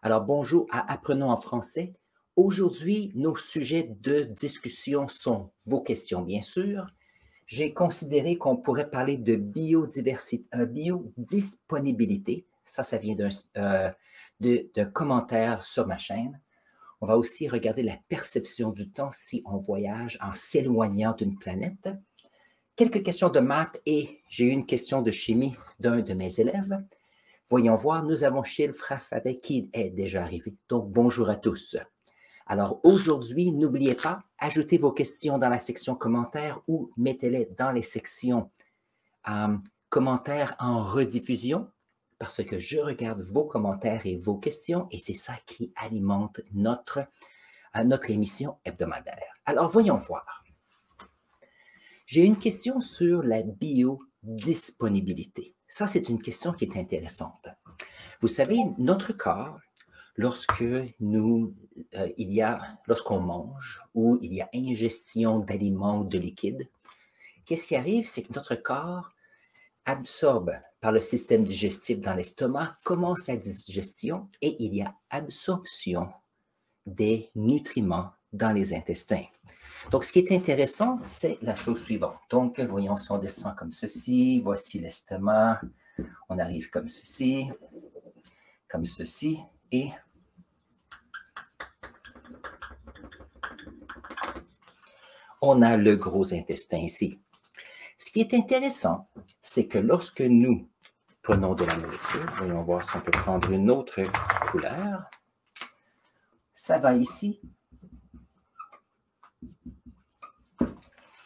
Alors, bonjour à Apprenons en français. Aujourd'hui, nos sujets de discussion sont vos questions, bien sûr. J'ai considéré qu'on pourrait parler de biodiversité, biodisponibilité. Ça vient d'un commentaire sur ma chaîne. On va aussi regarder la perception du temps si on voyage en s'éloignant d'une planète. Quelques questions de maths et j'ai eu une question de chimie d'un de mes élèves. Voyons voir, nous avons Chilf Rafabet qui est déjà arrivé. Donc, bonjour à tous. Alors, aujourd'hui, n'oubliez pas, ajoutez vos questions dans la section commentaires ou mettez-les dans les sections commentaires en rediffusion parce que je regarde vos commentaires et vos questions et c'est ça qui alimente notre émission hebdomadaire. Alors, voyons voir. J'ai une question sur la biodisponibilité. Ça, c'est une question qui est intéressante. Vous savez, notre corps, lorsqu'on mange ou il y a ingestion d'aliments ou de liquides, qu'est-ce qui arrive? C'est que notre corps absorbe par le système digestif dans l'estomac, commence la digestion et il y a absorption des nutriments dans les intestins. Donc, ce qui est intéressant, c'est la chose suivante. Donc, voyons si on descend comme ceci, voici l'estomac, on arrive comme ceci, et on a le gros intestin ici. Ce qui est intéressant, c'est que lorsque nous prenons de la nourriture, voyons voir si on peut prendre une autre couleur, ça va ici.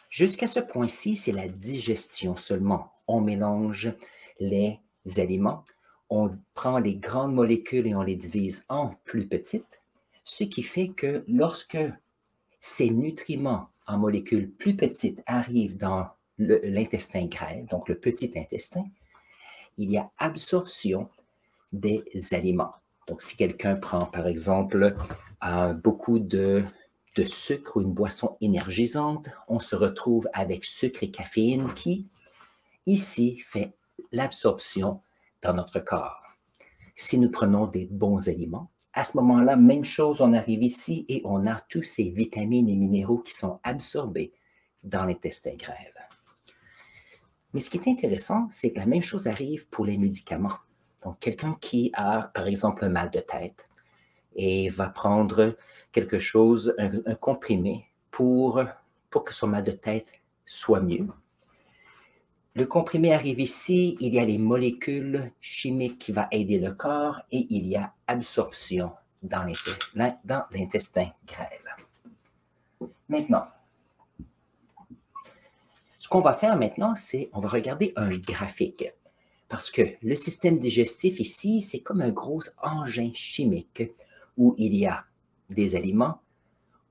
Jusqu'à ce point-ci, c'est la digestion seulement. On mélange les aliments, on prend les grandes molécules et on les divise en plus petites, ce qui fait que lorsque ces nutriments en molécules plus petites arrivent dans l'intestin grêle, donc le petit intestin, il y a absorption des aliments. Donc, si quelqu'un prend, par exemple, beaucoup de sucre ou une boisson énergisante, on se retrouve avec sucre et caféine qui, ici, fait l'absorption dans notre corps. Si nous prenons des bons aliments, à ce moment-là, même chose, on arrive ici et on a tous ces vitamines et minéraux qui sont absorbés dans l'intestin grêle. Mais ce qui est intéressant, c'est que la même chose arrive pour les médicaments. Donc, quelqu'un qui a, par exemple, un mal de tête et va prendre quelque chose, un comprimé pour que son mal de tête soit mieux. Le comprimé arrive ici, il y a les molécules chimiques qui vont aider le corps et il y a absorption dans l'intestin grêle. Maintenant, ce qu'on va faire maintenant, c'est on va regarder un graphique. Parce que le système digestif ici, c'est comme un gros engin chimique où il y a des aliments,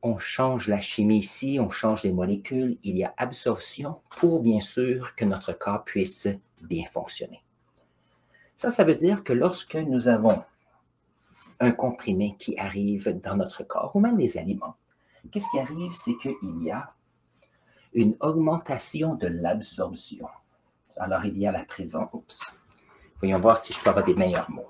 on change la chimie ici, on change les molécules, il y a absorption pour bien sûr que notre corps puisse bien fonctionner. Ça veut dire que lorsque nous avons un comprimé qui arrive dans notre corps, ou même les aliments, qu'est-ce qui arrive? C'est qu'il y a une augmentation de l'absorption. Alors, il y a la présence. Voyons voir si je peux avoir des meilleurs mots.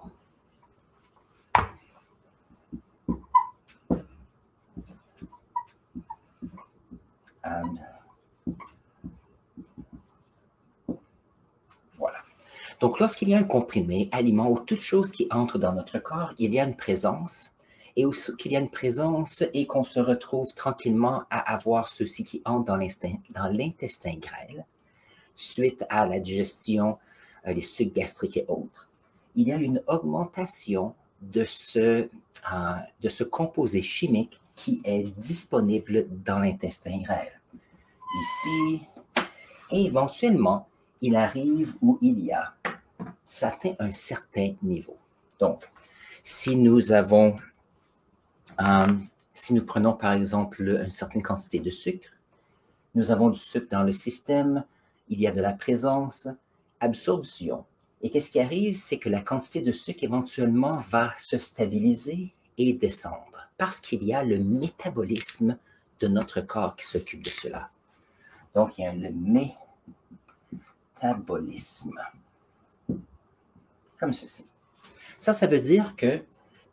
Voilà. Donc, lorsqu'il y a un comprimé, aliment ou toute chose qui entre dans notre corps, il y a une présence. Et aussi qu'il y a une présence et qu'on se retrouve tranquillement à avoir ceci qui entre dans l'intestin grêle, suite à la digestion, les sucs gastriques et autres, il y a une augmentation de ce composé chimique qui est disponible dans l'intestin grêle. Ici, et éventuellement, il arrive où ça atteint un certain niveau. Donc, si nous prenons par exemple une certaine quantité de sucre, nous avons du sucre dans le système, il y a de la présence, absorption. Et qu'est-ce qui arrive? C'est que la quantité de sucre éventuellement va se stabiliser et descendre parce qu'il y a le métabolisme de notre corps qui s'occupe de cela. Donc, il y a le métabolisme. Comme ceci. Ça veut dire que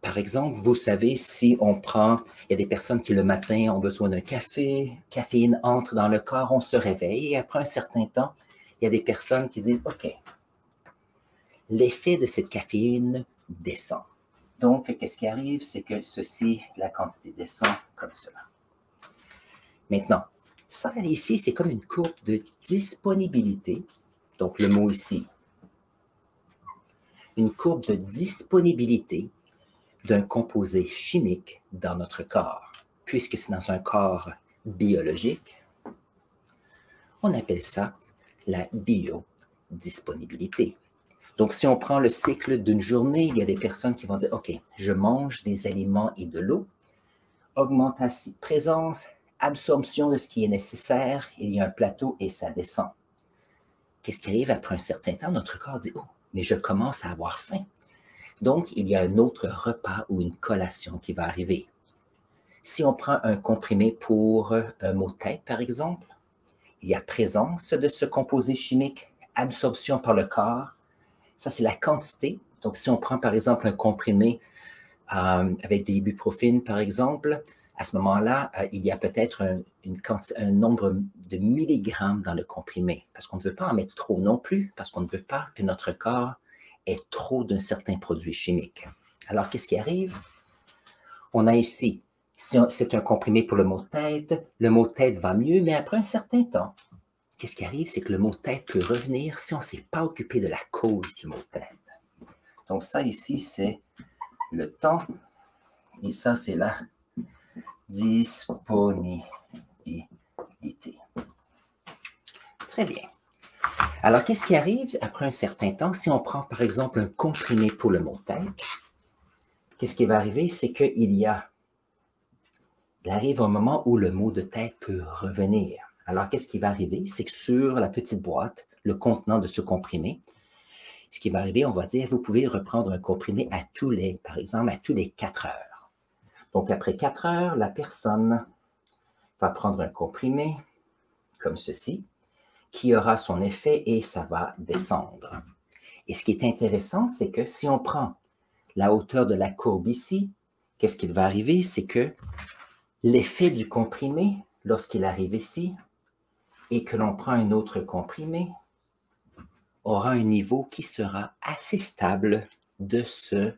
Par exemple, vous savez, si on prend, il y a des personnes qui le matin ont besoin d'un café, caféine entre dans le corps, on se réveille et après un certain temps, il y a des personnes qui disent, OK, l'effet de cette caféine descend. Donc, qu'est-ce qui arrive? C'est que ceci, la quantité descend comme cela. Maintenant, ça ici, c'est comme une courbe de disponibilité. Donc, le mot ici, une courbe de disponibilité d'un composé chimique dans notre corps. Puisque c'est dans un corps biologique, on appelle ça la biodisponibilité. Donc, si on prend le cycle d'une journée, il y a des personnes qui vont dire, OK, je mange des aliments et de l'eau, augmentation, présence, absorption de ce qui est nécessaire, il y a un plateau et ça descend. Qu'est-ce qui arrive après un certain temps? Notre corps dit, oh, mais je commence à avoir faim. Donc, il y a un autre repas ou une collation qui va arriver. Si on prend un comprimé pour un maux de tête, par exemple, il y a présence de ce composé chimique, absorption par le corps. Ça, c'est la quantité. Donc, si on prend, par exemple, un comprimé avec de l'ibuprofène, par exemple, à ce moment-là, il y a peut-être un nombre de milligrammes dans le comprimé, parce qu'on ne veut pas en mettre trop non plus, parce qu'on ne veut pas que notre corps ait trop d'un certain produit chimique. Alors, qu'est-ce qui arrive? On a ici, si c'est un comprimé pour le maux de tête va mieux, mais après un certain temps, qu'est-ce qui arrive? C'est que le maux de tête peut revenir si on ne s'est pas occupé de la cause du maux de tête. Donc ça ici, c'est le temps, et ça, c'est la disponibilité. Très bien. Alors, qu'est-ce qui arrive après un certain temps? Si on prend, par exemple, un comprimé pour le maux de tête, qu'est-ce qui va arriver? C'est qu'il arrive un moment où le maux de tête peut revenir. Alors, qu'est-ce qui va arriver? C'est que sur la petite boîte, le contenant de ce comprimé, ce qui va arriver, on va dire, vous pouvez reprendre un comprimé par exemple, à tous les 4 heures. Donc, après 4 heures, la personne va prendre un comprimé comme ceci, qui aura son effet et ça va descendre. Et ce qui est intéressant, c'est que si on prend la hauteur de la courbe ici, qu'est-ce qui va arriver? C'est que l'effet du comprimé, lorsqu'il arrive ici, et que l'on prend un autre comprimé, aura un niveau qui sera assez stable de ce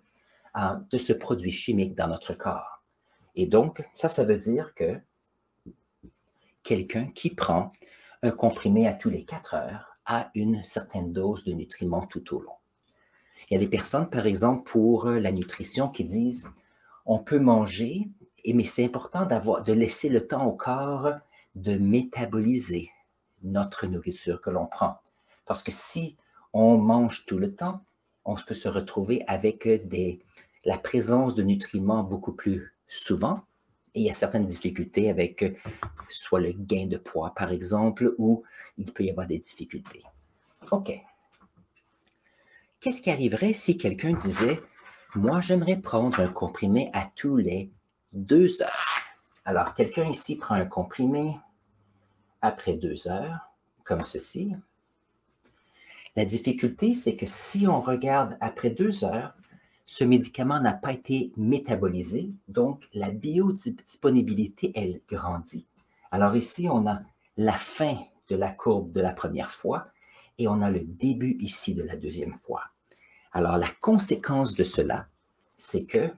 produit chimique dans notre corps. Et donc, ça veut dire que quelqu'un qui prend un comprimé à tous les 4 heures a une certaine dose de nutriments tout au long. Il y a des personnes, par exemple, pour la nutrition qui disent on peut manger, mais c'est important de laisser le temps au corps de métaboliser notre nourriture que l'on prend. Parce que si on mange tout le temps, on peut se retrouver avec la présence de nutriments beaucoup plus souvent. Et il y a certaines difficultés avec soit le gain de poids, par exemple, ou il peut y avoir des difficultés. OK. Qu'est-ce qui arriverait si quelqu'un disait « Moi, j'aimerais prendre un comprimé à tous les 2 heures. » Alors, quelqu'un ici prend un comprimé après 2 heures, comme ceci. La difficulté, c'est que si on regarde après 2 heures, ce médicament n'a pas été métabolisé, donc la biodisponibilité, elle grandit. Alors ici, on a la fin de la courbe de la première fois et on a le début ici de la deuxième fois. Alors la conséquence de cela, c'est que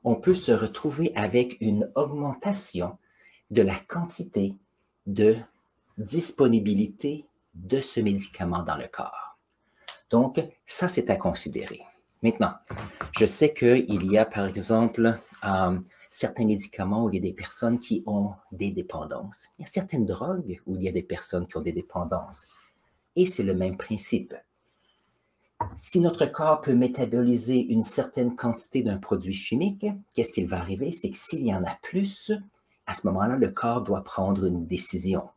on peut se retrouver avec une augmentation de la quantité de disponibilité de ce médicament dans le corps. Donc, ça, c'est à considérer. Maintenant, je sais qu'il y a, par exemple, certains médicaments où il y a des personnes qui ont des dépendances. Il y a certaines drogues où il y a des personnes qui ont des dépendances. Et c'est le même principe. Si notre corps peut métaboliser une certaine quantité d'un produit chimique, qu'est-ce qui va arriver? C'est que s'il y en a plus, à ce moment-là, le corps doit prendre une décision.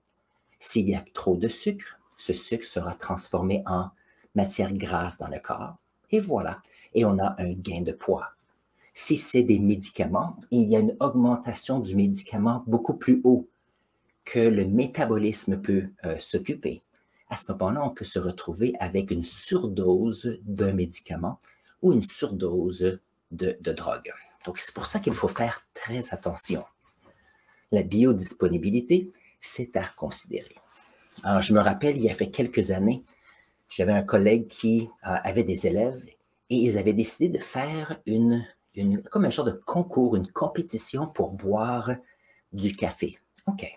S'il y a trop de sucre, ce sucre sera transformé en matière grasse dans le corps. Et voilà. Et on a un gain de poids. Si c'est des médicaments, il y a une augmentation du médicament beaucoup plus haut que le métabolisme peut s'occuper. À ce moment-là, on peut se retrouver avec une surdose d'un médicament ou une surdose de drogue. Donc, c'est pour ça qu'il faut faire très attention. La biodisponibilité, c'est à considérer. Alors, je me rappelle, il y a fait quelques années, j'avais un collègue qui avait des élèves et ils avaient décidé de faire comme un genre de concours, une compétition pour boire du café. OK.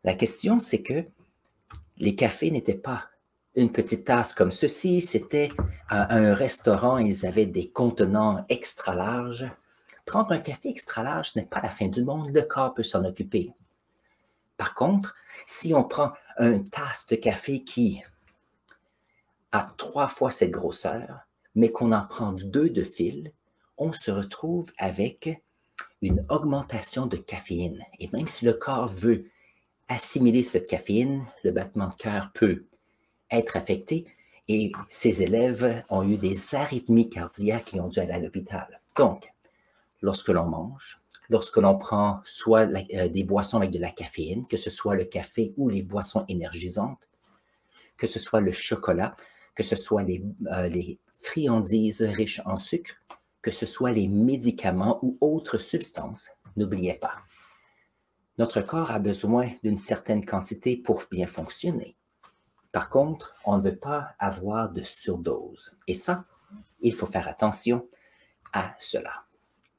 La question, c'est que les cafés n'étaient pas une petite tasse comme ceci, c'était à un restaurant, ils avaient des contenants extra larges. Prendre un café extra large, ce n'est pas la fin du monde, le corps peut s'en occuper. Par contre, si on prend une tasse de café qui a 3 fois cette grosseur, mais qu'on en prend 2 de fil, on se retrouve avec une augmentation de caféine. Et même si le corps veut assimiler cette caféine, le battement de cœur peut être affecté et ces élèves ont eu des arythmies cardiaques et ont dû aller à l'hôpital. Donc, lorsque l'on mange, lorsque l'on prend soit des boissons avec de la caféine, que ce soit le café ou les boissons énergisantes, que ce soit le chocolat, que ce soit les friandises riches en sucre, que ce soit les médicaments ou autres substances, n'oubliez pas, notre corps a besoin d'une certaine quantité pour bien fonctionner. Par contre, on ne veut pas avoir de surdose. Et ça, il faut faire attention à cela.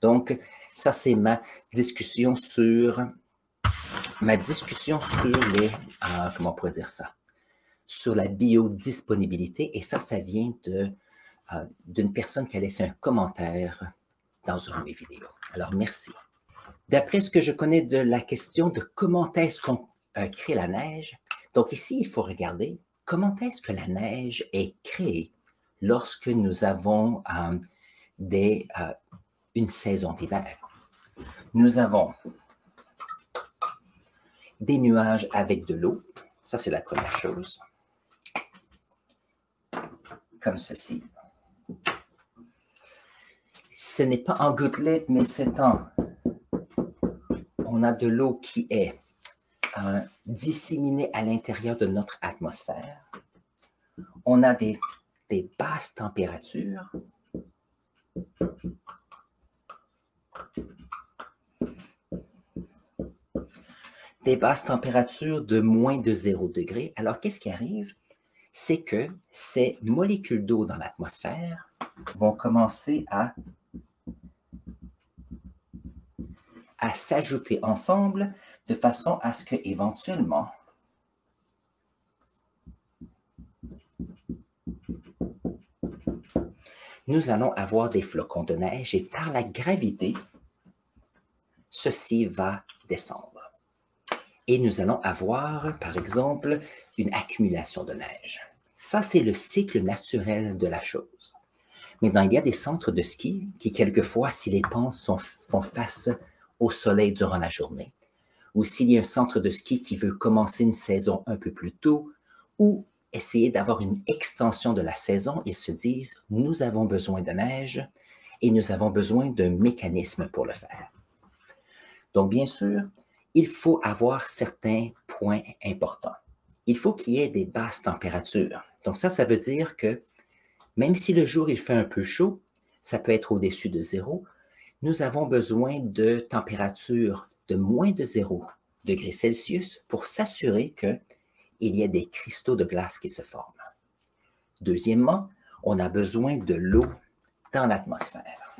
Donc, ça, c'est ma discussion sur les, comment on pourrait dire ça, sur la biodisponibilité. Et ça vient d'une personne qui a laissé un commentaire dans une de mes vidéos. Alors, merci. D'après ce que je connais de la question de comment est-ce qu'on crée la neige, donc ici, il faut regarder comment est-ce que la neige est créée lorsque nous avons une saison d'hiver. Nous avons des nuages avec de l'eau. Ça, c'est la première chose. Comme ceci. Ce n'est pas en gouttelettes, mais c'est on a de l'eau qui est disséminée à l'intérieur de notre atmosphère. On a des basses températures. Des basses températures de moins de 0 degré. Alors, qu'est-ce qui arrive? C'est que ces molécules d'eau dans l'atmosphère vont commencer à s'ajouter ensemble de façon à ce que éventuellement nous allons avoir des flocons de neige et par la gravité, ceci va descendre. Et nous allons avoir, par exemple, une accumulation de neige. Ça, c'est le cycle naturel de la chose. Maintenant, il y a des centres de ski qui, quelquefois, si les pentes font face au soleil durant la journée, ou s'il y a un centre de ski qui veut commencer une saison un peu plus tôt, ou essayer d'avoir une extension de la saison, ils se disent, nous avons besoin de neige et nous avons besoin d'un mécanisme pour le faire. Donc, bien sûr, il faut avoir certains points importants. Il faut qu'il y ait des basses températures. Donc, ça veut dire que même si le jour il fait un peu chaud, ça peut être au-dessus de 0, nous avons besoin de températures de moins de 0 degrés Celsius pour s'assurer qu'il y ait des cristaux de glace qui se forment. Deuxièmement, on a besoin de l'eau dans l'atmosphère.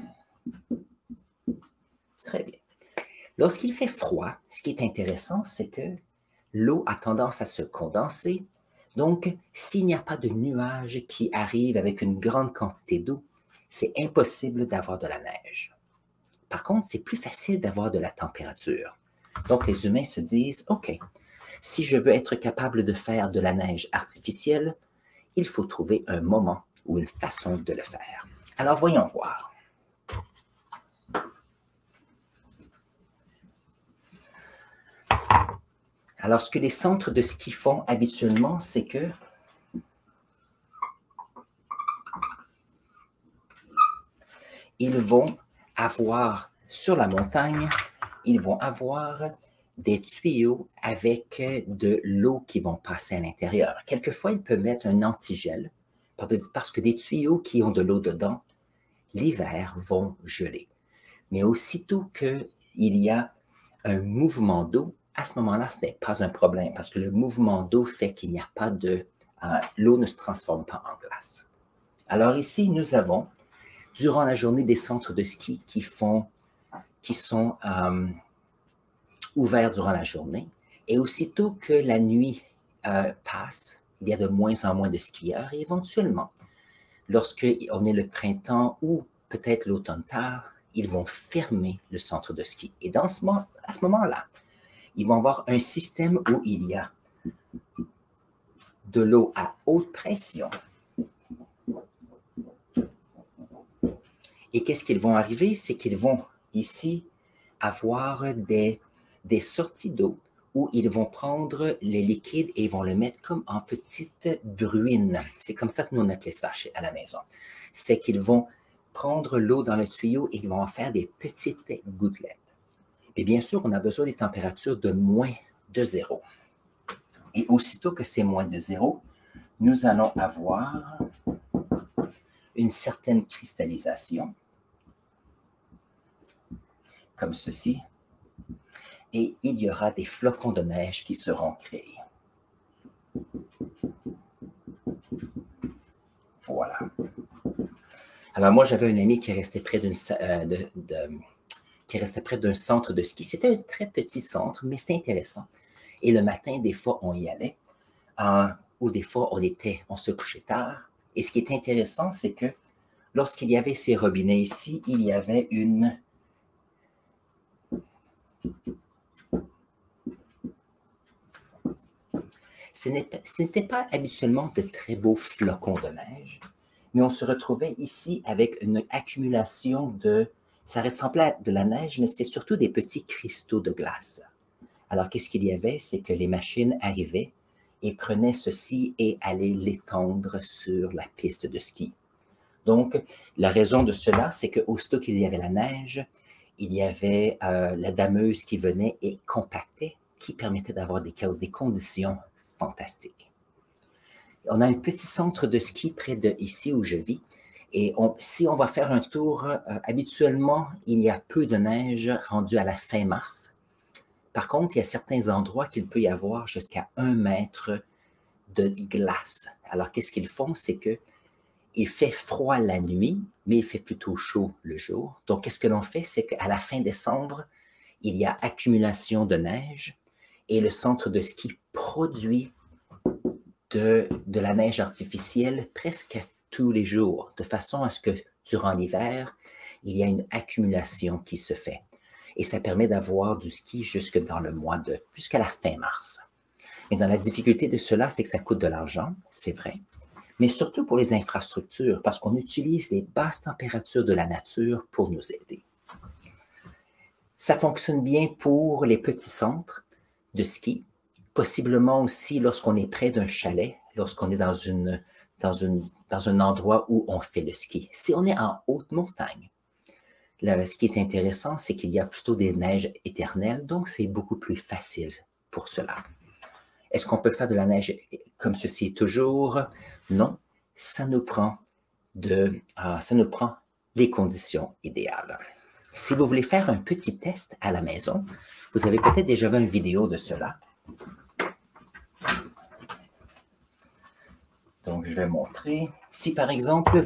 Très bien. Lorsqu'il fait froid, ce qui est intéressant, c'est que l'eau a tendance à se condenser. Donc, s'il n'y a pas de nuages qui arrivent avec une grande quantité d'eau, c'est impossible d'avoir de la neige. Par contre, c'est plus facile d'avoir de la température. Donc, les humains se disent, OK, si je veux être capable de faire de la neige artificielle, il faut trouver un moment ou une façon de le faire. Alors, voyons voir. Alors, ce que les centres de ski font habituellement, c'est que ils vont avoir, sur la montagne, ils vont avoir des tuyaux avec de l'eau qui vont passer à l'intérieur. Quelquefois, ils peuvent mettre un antigel, parce que des tuyaux qui ont de l'eau dedans l'hiver, vont geler. Mais aussitôt qu'il y a un mouvement d'eau, à ce moment-là, ce n'est pas un problème parce que le mouvement d'eau fait qu'il n'y a pas de... l'eau ne se transforme pas en glace. Alors ici, nous avons, durant la journée, des centres de ski qui sont ouverts durant la journée. Et aussitôt que la nuit passe, il y a de moins en moins de skieurs. Et éventuellement, lorsqu'on est le printemps ou peut-être l'automne tard, ils vont fermer le centre de ski. Et à ce moment-là, ils vont avoir un système où il y a de l'eau à haute pression. Et qu'est-ce qu'ils vont arriver? C'est qu'ils vont ici avoir des sorties d'eau où ils vont prendre les liquides et ils vont le mettre comme en petites bruines. C'est comme ça que nous on appelait ça à la maison. C'est qu'ils vont prendre l'eau dans le tuyau et ils vont en faire des petites gouttelettes. Et bien sûr, on a besoin des températures de moins de 0. Et aussitôt que c'est moins de 0, nous allons avoir une certaine cristallisation, comme ceci, et il y aura des flocons de neige qui seront créés. Voilà. Alors moi, j'avais un ami qui restait près d'un centre de ski. C'était un très petit centre, mais c'était intéressant. Et le matin, des fois, on y allait, ou des fois, on se couchait tard. Et ce qui est intéressant, c'est que lorsqu'il y avait ces robinets ici, il y avait une... Ce n'était pas habituellement de très beaux flocons de neige, mais on se retrouvait ici avec une accumulation de... Ça ressemblait à de la neige, mais c'était surtout des petits cristaux de glace. Alors, qu'est-ce qu'il y avait? C'est que les machines arrivaient et prenaient ceci et allaient l'étendre sur la piste de ski. Donc, la raison de cela, c'est qu'aussitôt qu'il y avait la neige, il y avait la dameuse qui venait et compactait, qui permettait d'avoir des conditions fantastiques. On a un petit centre de ski près de ici où je vis. Et si on va faire un tour, habituellement, il y a peu de neige rendue à la fin mars. Par contre, il y a certains endroits qu'il peut y avoir jusqu'à 1 mètre de glace. Alors, qu'est-ce qu'ils font? C'est qu'il fait froid la nuit, mais il fait plutôt chaud le jour. Donc, qu'est-ce que l'on fait? C'est qu'à la fin décembre, il y a accumulation de neige et le centre de ski produit de la neige artificielle presque tous les jours, de façon à ce que durant l'hiver, il y a une accumulation qui se fait. Et ça permet d'avoir du ski jusqu'à la fin mars. Mais dans la difficulté de cela, c'est que ça coûte de l'argent, c'est vrai, mais surtout pour les infrastructures, parce qu'on utilise les basses températures de la nature pour nous aider. Ça fonctionne bien pour les petits centres de ski, possiblement aussi lorsqu'on est près d'un chalet, lorsqu'on est dans un endroit où on fait le ski. Si on est en haute montagne, là, ce qui est intéressant, c'est qu'il y a plutôt des neiges éternelles, donc c'est beaucoup plus facile pour cela. Est-ce qu'on peut faire de la neige comme ceci toujours? Non, ça nous prend les conditions idéales. Si vous voulez faire un petit test à la maison, vous avez peut-être déjà vu une vidéo de cela. Donc, je vais montrer. Si, par exemple,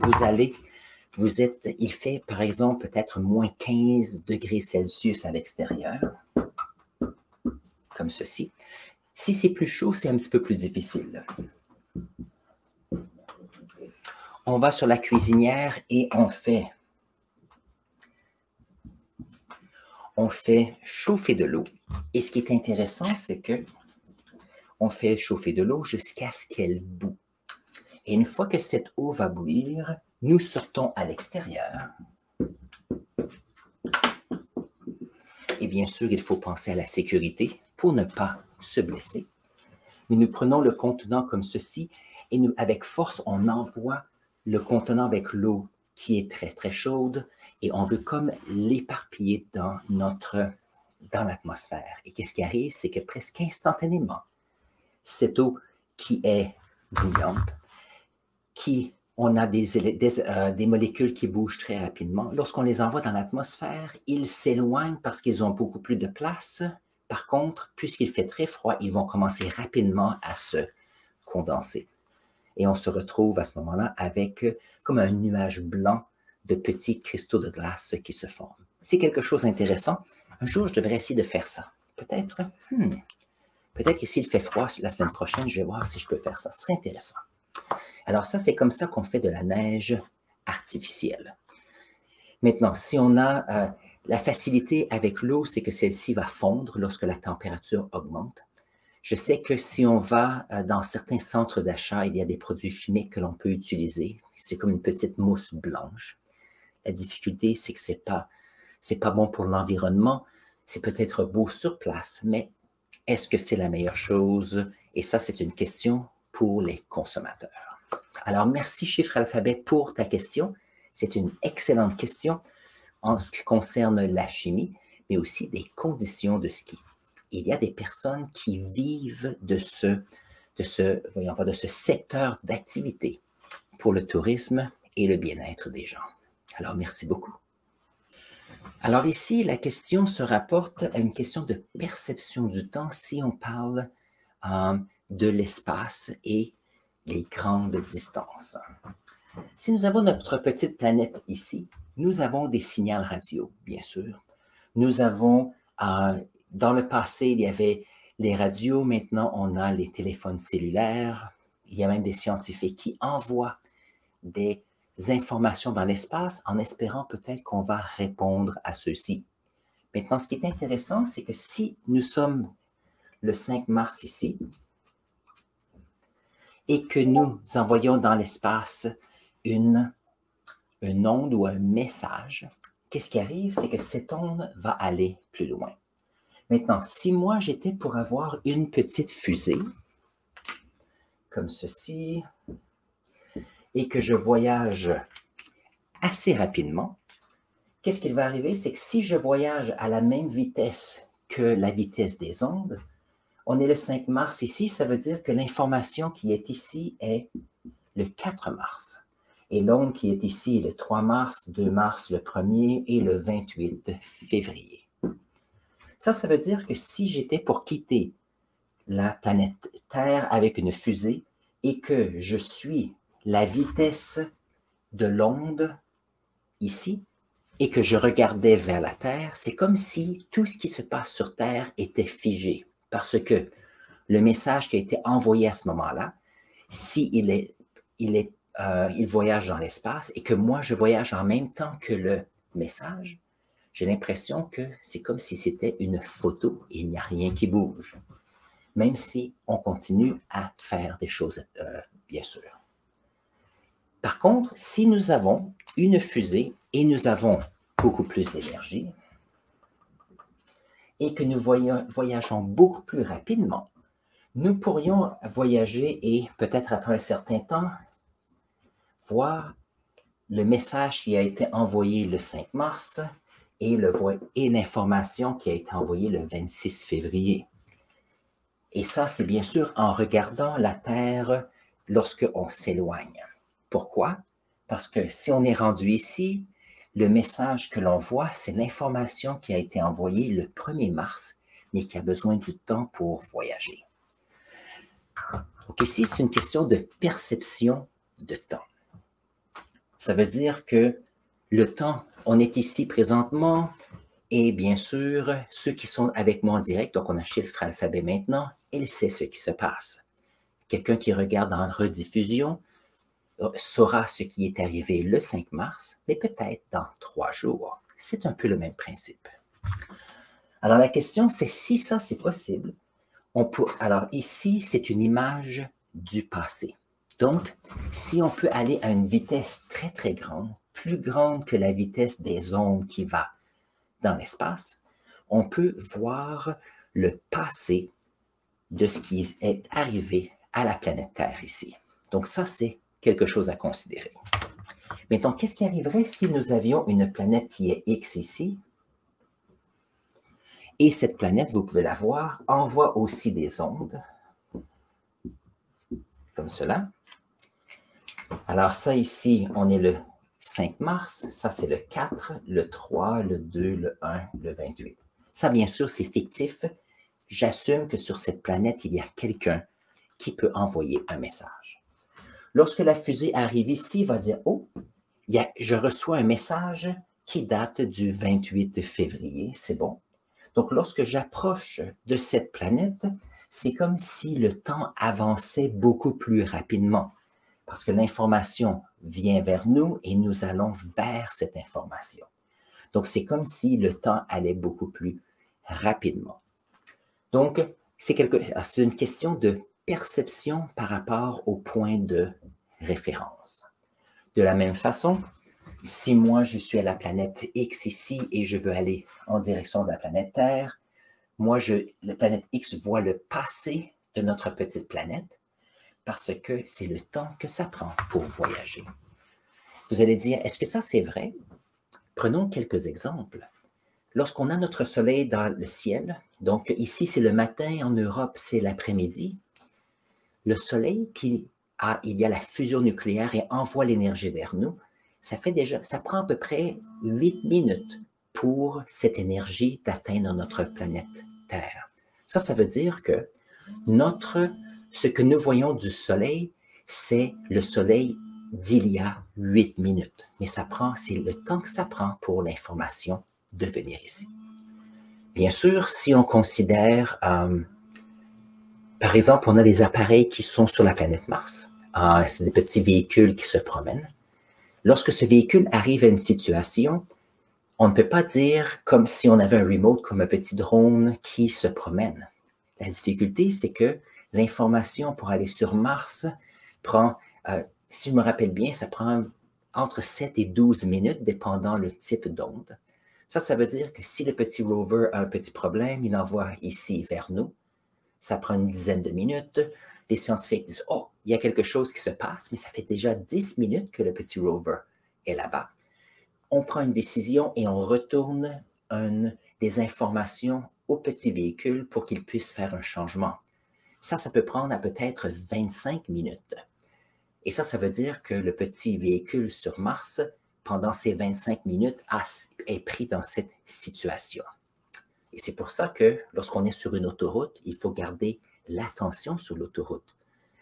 il fait, par exemple, peut-être moins 15 degrés Celsius à l'extérieur, comme ceci. Si c'est plus chaud, c'est un petit peu plus difficile. On va sur la cuisinière et on fait chauffer de l'eau. Et ce qui est intéressant, c'est que on fait chauffer de l'eau jusqu'à ce qu'elle bout. Et une fois que cette eau va bouillir, nous sortons à l'extérieur. Et bien sûr, il faut penser à la sécurité pour ne pas se blesser. Mais nous prenons le contenant comme ceci et avec force, on envoie le contenant avec l'eau qui est très, très chaude et on veut comme l'éparpiller dans l'atmosphère. Et qu'est-ce qui arrive? C'est que presque instantanément, cette eau qui est bouillante, On a des molécules qui bougent très rapidement. Lorsqu'on les envoie dans l'atmosphère, ils s'éloignent parce qu'ils ont beaucoup plus de place. Par contre, puisqu'il fait très froid, ils vont commencer rapidement à se condenser. Et on se retrouve à ce moment-là avec comme un nuage blanc de petits cristaux de glace qui se forment. C'est quelque chose d'intéressant. Un jour, je devrais essayer de faire ça. Peut-être, peut-être que s'il fait froid la semaine prochaine, je vais voir si je peux faire ça. Ce serait intéressant. Alors ça, c'est comme ça qu'on fait de la neige artificielle. Maintenant, si on a la facilité avec l'eau, c'est que celle-ci va fondre lorsque la température augmente. Je sais que si on va dans certains centres d'achat, il y a des produits chimiques que l'on peut utiliser. C'est comme une petite mousse blanche. La difficulté, c'est que c'est pas bon pour l'environnement. C'est peut-être beau sur place, mais est-ce que c'est la meilleure chose? Et ça, c'est une question pour les consommateurs. Alors, merci Chiffre Alphabet pour ta question. C'est une excellente question en ce qui concerne la chimie, mais aussi des conditions de ski. Il y a des personnes qui vivent de ce secteur d'activité pour le tourisme et le bien-être des gens. Alors, merci beaucoup. Alors ici, la question se rapporte à une question de perception du temps si on parle de l'espace et les grandes distances. Si nous avons notre petite planète ici, nous avons des signaux radio, bien sûr. Nous avons, dans le passé, il y avait les radios, maintenant on a les téléphones cellulaires. Il y a même des scientifiques qui envoient des informations dans l'espace en espérant peut-être qu'on va répondre à ceux-ci. Maintenant, ce qui est intéressant, c'est que si nous sommes le 5 mars ici et que nous envoyons dans l'espace une onde ou un message, qu'est-ce qui arrive? C'est que cette onde va aller plus loin. Maintenant, si moi j'étais pour avoir une petite fusée, comme ceci, et que je voyage assez rapidement, qu'est-ce qui va arriver? C'est que si je voyage à la même vitesse que la vitesse des ondes, on est le 5 mars ici, ça veut dire que l'information qui est ici est le 4 mars. Et l'onde qui est ici le 3 mars, 2 mars, le 1er et le 28 février. Ça veut dire que si j'étais pour quitter la planète Terre avec une fusée et que je suis la vitesse de l'onde ici et que je regardais vers la Terre, c'est comme si tout ce qui se passe sur Terre était figé. Parce que le message qui a été envoyé à ce moment-là, s'il il voyage dans l'espace et que moi, je voyage en même temps que le message, j'ai l'impression que c'est comme si c'était une photo et il n'y a rien qui bouge. Même si on continue à faire des choses, bien sûr. Par contre, si nous avons une fusée et nous avons beaucoup plus d'énergie et que nous voyageons beaucoup plus rapidement, nous pourrions voyager et peut-être après un certain temps, voir le message qui a été envoyé le 5 mars et l'information qui a été envoyée le 26 février. Et ça, c'est bien sûr en regardant la Terre lorsqu'on s'éloigne. Pourquoi? Parce que si on est rendu ici, le message que l'on voit, c'est l'information qui a été envoyée le 1er mars, mais qui a besoin du temps pour voyager. Donc ici, c'est une question de perception de temps. Ça veut dire que le temps, on est ici présentement, et bien sûr, ceux qui sont avec moi en direct, donc on a Chiffre Alphabet maintenant, il sait ce qui se passe. Quelqu'un qui regarde en rediffusion saura ce qui est arrivé le 5 mars, mais peut-être dans 3 jours. C'est un peu le même principe. Alors la question, c'est si ça, c'est possible. Alors ici, c'est une image du passé. Donc, si on peut aller à une vitesse très, très grande, plus grande que la vitesse des ondes qui va dans l'espace, on peut voir le passé de ce qui est arrivé à la planète Terre ici. Donc ça, c'est quelque chose à considérer. Maintenant, qu'est-ce qui arriverait si nous avions une planète qui est X ici? Et cette planète, vous pouvez la voir, envoie aussi des ondes, comme cela. Alors ça ici, on est le 5 mars, ça c'est le 4, le 3, le 2, le 1, le 28. Ça, bien sûr, c'est fictif. J'assume que sur cette planète, il y a quelqu'un qui peut envoyer un message. Lorsque la fusée arrive ici, il va dire, oh, je reçois un message qui date du 28 février, c'est bon. Donc, lorsque j'approche de cette planète, c'est comme si le temps avançait beaucoup plus rapidement, parce que l'information vient vers nous et nous allons vers cette information. Donc, c'est comme si le temps allait beaucoup plus rapidement. Donc, c'est une question de perception par rapport au point de référence. De la même façon, si moi je suis à la planète X ici et je veux aller en direction de la planète Terre, la planète X voit le passé de notre petite planète parce que c'est le temps que ça prend pour voyager. Vous allez dire, est-ce que ça c'est vrai? Prenons quelques exemples. Lorsqu'on a notre soleil dans le ciel, donc ici c'est le matin, en Europe c'est l'après-midi, le soleil il y a la fusion nucléaire et envoie l'énergie vers nous, ça prend à peu près 8 minutes pour cette énergie d'atteindre notre planète Terre. Ça veut dire que ce que nous voyons du soleil, c'est le soleil d'il y a 8 minutes. Mais c'est le temps que ça prend pour l'information de venir ici. Bien sûr, si on considère, par exemple, on a des appareils qui sont sur la planète Mars. C'est des petits véhicules qui se promènent. Lorsque ce véhicule arrive à une situation, on ne peut pas dire comme si on avait un remote, comme un petit drone qui se promène. La difficulté, c'est que l'information pour aller sur Mars prend, si je me rappelle bien, ça prend entre 7 et 12 minutes, dépendant le type d'onde. Ça veut dire que si le petit rover a un petit problème, il envoie ici vers nous. Ça prend une dizaine de minutes. Les scientifiques disent, oh, il y a quelque chose qui se passe, mais ça fait déjà 10 minutes que le petit rover est là-bas. On prend une décision et on retourne des informations au petit véhicule pour qu'il puisse faire un changement. Ça peut prendre à peut-être 25 minutes. Et ça veut dire que le petit véhicule sur Mars, pendant ces 25 minutes, est pris dans cette situation. Et c'est pour ça que lorsqu'on est sur une autoroute, il faut garder l'attention sur l'autoroute,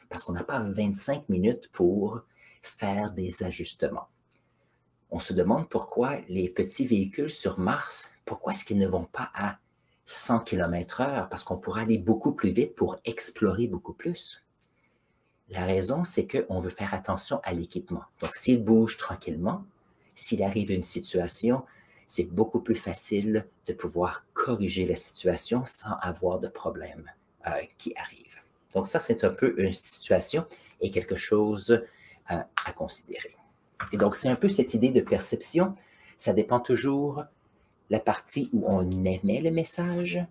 parce qu'on n'a pas 25 minutes pour faire des ajustements. On se demande pourquoi les petits véhicules sur Mars, pourquoi est-ce qu'ils ne vont pas à 100 km/h? Parce qu'on pourra aller beaucoup plus vite pour explorer beaucoup plus. La raison, c'est qu'on veut faire attention à l'équipement. Donc, s'il bouge tranquillement, s'il arrive une situation, c'est beaucoup plus facile de pouvoir corriger la situation sans avoir de problème qui arrive. Donc, ça, c'est un peu une situation et quelque chose à considérer. Et donc, c'est un peu cette idée de perception. Ça dépend toujours la partie où on émet le message,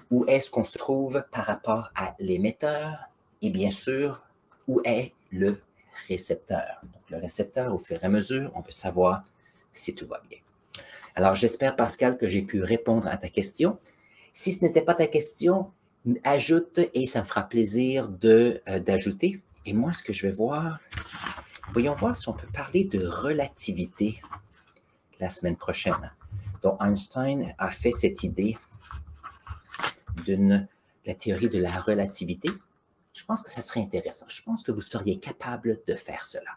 où est-ce qu'on se trouve par rapport à l'émetteur, et bien sûr, où est le récepteur. Donc, le récepteur, au fur et à mesure, on veut savoir si tout va bien. Alors, j'espère, Pascal, que j'ai pu répondre à ta question. Si ce n'était pas ta question, ajoute et ça me fera plaisir d'ajouter. Et moi, ce que je vais voir, voyons voir si on peut parler de relativité la semaine prochaine. Donc, Einstein a fait cette idée de la théorie de la relativité. Je pense que ça serait intéressant. Je pense que vous seriez capable de faire cela.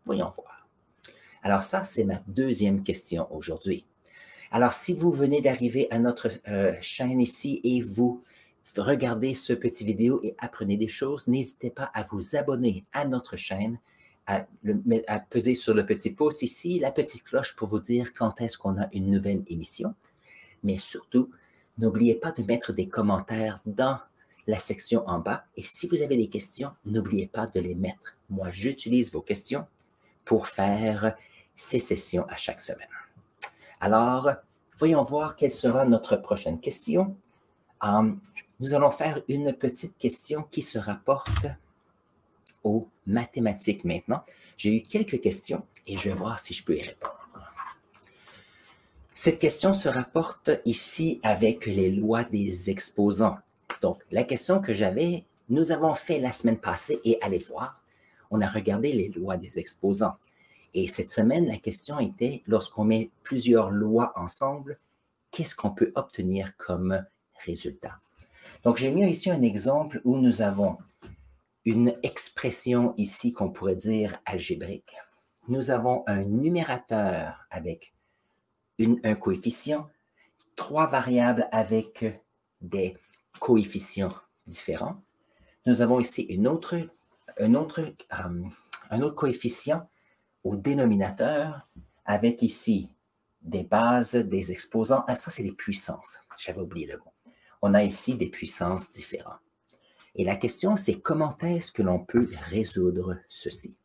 Voyons voir. Alors ça, c'est ma deuxième question aujourd'hui. Alors, si vous venez d'arriver à notre chaîne ici et vous regardez ce petit vidéo et apprenez des choses, n'hésitez pas à vous abonner à notre chaîne, à peser sur le petit pouce ici, la petite cloche pour vous dire quand est-ce qu'on a une nouvelle émission. Mais surtout, n'oubliez pas de mettre des commentaires dans la section en bas. Et si vous avez des questions, n'oubliez pas de les mettre. Moi, j'utilise vos questions pour faire ces sessions à chaque semaine. Alors, voyons voir quelle sera notre prochaine question. Nous allons faire une petite question qui se rapporte aux mathématiques maintenant. J'ai eu quelques questions et je vais voir si je peux y répondre. Cette question se rapporte ici avec les lois des exposants. Donc, la question que j'avais, nous avons fait la semaine passée et allez voir, on a regardé les lois des exposants. Et cette semaine, la question était, lorsqu'on met plusieurs lois ensemble, qu'est-ce qu'on peut obtenir comme résultat? Donc, j'ai mis ici un exemple où nous avons une expression ici qu'on pourrait dire algébrique. Nous avons un numérateur avec un coefficient, 3 variables avec des coefficients différents. Nous avons ici un autre coefficient au dénominateur avec ici des bases, des exposants. Ah, ça, c'est des puissances. J'avais oublié le mot. On a ici des puissances différentes. Et la question, c'est comment est-ce que l'on peut résoudre ceci?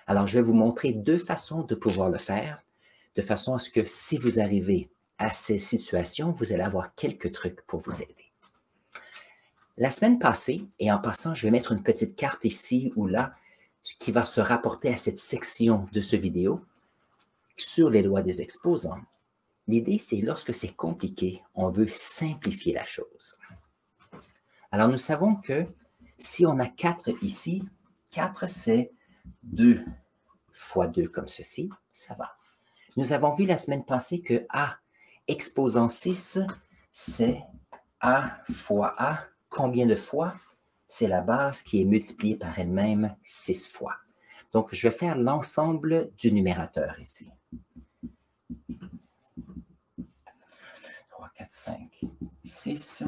Alors, je vais vous montrer deux façons de pouvoir le faire, de façon à ce que si vous arrivez à ces situations, vous allez avoir quelques trucs pour vous aider. La semaine passée, et en passant, je vais mettre une petite carte ici ou là qui va se rapporter à cette section de ce vidéo sur les lois des exposants. L'idée, c'est lorsque c'est compliqué, on veut simplifier la chose. Alors, nous savons que si on a 4 ici, 4, c'est 2 fois 2 comme ceci, ça va. Nous avons vu la semaine passée que A exposant 6, c'est A fois A. Combien de fois? C'est la base qui est multipliée par elle-même 6 fois. Donc, je vais faire l'ensemble du numérateur ici. 3, 4, 5, 6,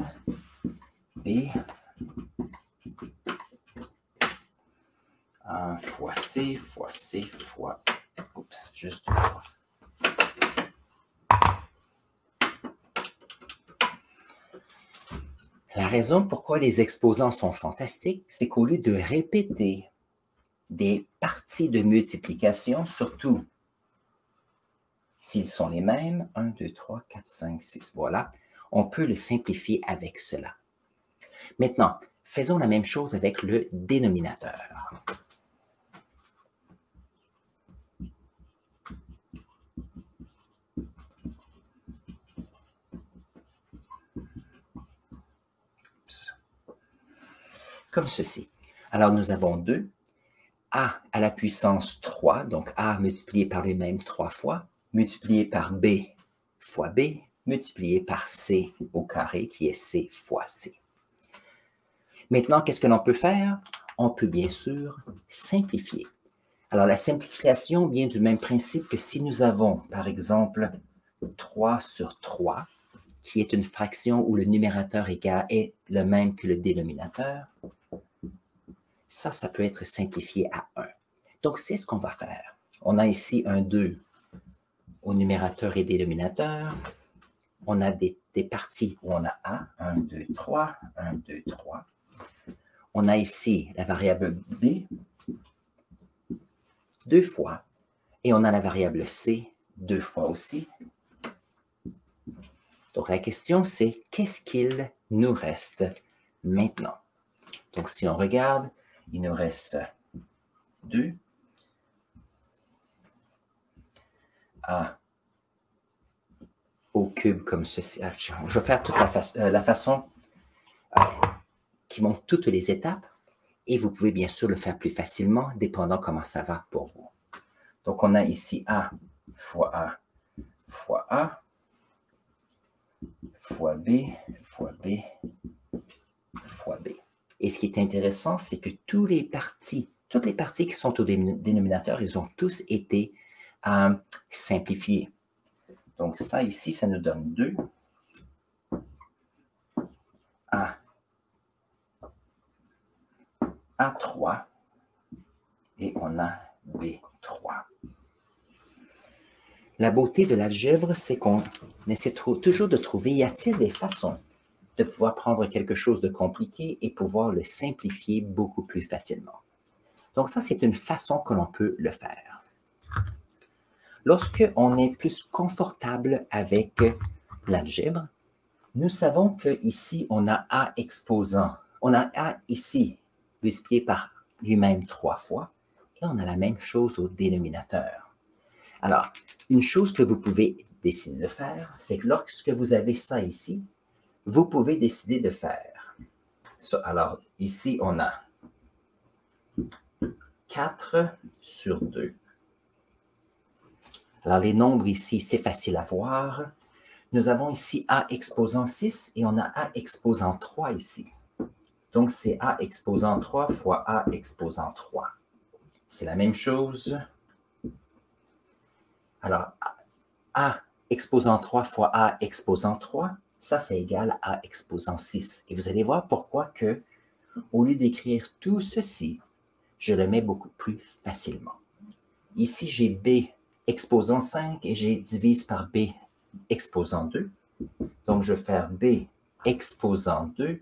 B, A fois C, fois C, fois... Oups, juste 2 fois. La raison pourquoi les exposants sont fantastiques, c'est qu'au lieu de répéter des parties de multiplication, surtout s'ils sont les mêmes, 1, 2, 3, 4, 5, 6, voilà, on peut le simplifier avec cela. Maintenant, faisons la même chose avec le dénominateur. Comme ceci. Alors, nous avons 2. A à la puissance 3, donc A multiplié par lui-même 3 fois, multiplié par B fois B, multiplié par C au carré, qui est C fois C. Maintenant, qu'est-ce que l'on peut faire? On peut bien sûr simplifier. Alors, la simplification vient du même principe que si nous avons, par exemple, 3 sur 3, qui est une fraction où le numérateur est le même que le dénominateur, ça peut être simplifié à 1. Donc, c'est ce qu'on va faire. On a ici un 2 au numérateur et dénominateur. On a des parties où on a A, 1, 2, 3, 1, 2, 3. On a ici la variable B 2 fois. Et on a la variable C 2 fois aussi. Donc, la question, c'est qu'est-ce qu'il nous reste maintenant? Donc, si on regarde, il nous reste 2 A au cube comme ceci. Je vais faire toute la façon qui montre toutes les étapes et vous pouvez bien sûr le faire plus facilement dépendant comment ça va pour vous. Donc, on a ici A fois A fois A fois B fois B fois B. Et ce qui est intéressant, c'est que toutes les parties qui sont au dénominateur, ils ont tous été simplifiées. Donc, ça ici, ça nous donne 2 A3 et on a B3. La beauté de l'algèbre, c'est qu'on essaie toujours de trouver, y a-t-il des façons de pouvoir prendre quelque chose de compliqué et pouvoir le simplifier beaucoup plus facilement. Donc ça, c'est une façon que l'on peut le faire. Lorsque on est plus confortable avec l'algèbre, nous savons qu'ici, on a A exposant. On a A ici, multiplié par lui-même 3 fois, et on a la même chose au dénominateur. Alors, une chose que vous pouvez décider de faire, c'est que lorsque vous avez ça ici, vous pouvez décider de faire. Alors, ici, on a 4 sur 2. Alors, les nombres ici, c'est facile à voir. Nous avons ici a exposant 6 et on a a exposant 3 ici. Donc, c'est a exposant 3 fois a exposant 3. C'est la même chose. Alors, a exposant 3 fois a exposant 3, ça, c'est égal à a exposant 6. Et vous allez voir pourquoi que, au lieu d'écrire tout ceci, je le mets beaucoup plus facilement. Ici, j'ai b exposant 5 et j'ai divise par b exposant 2. Donc, je vais faire b exposant 2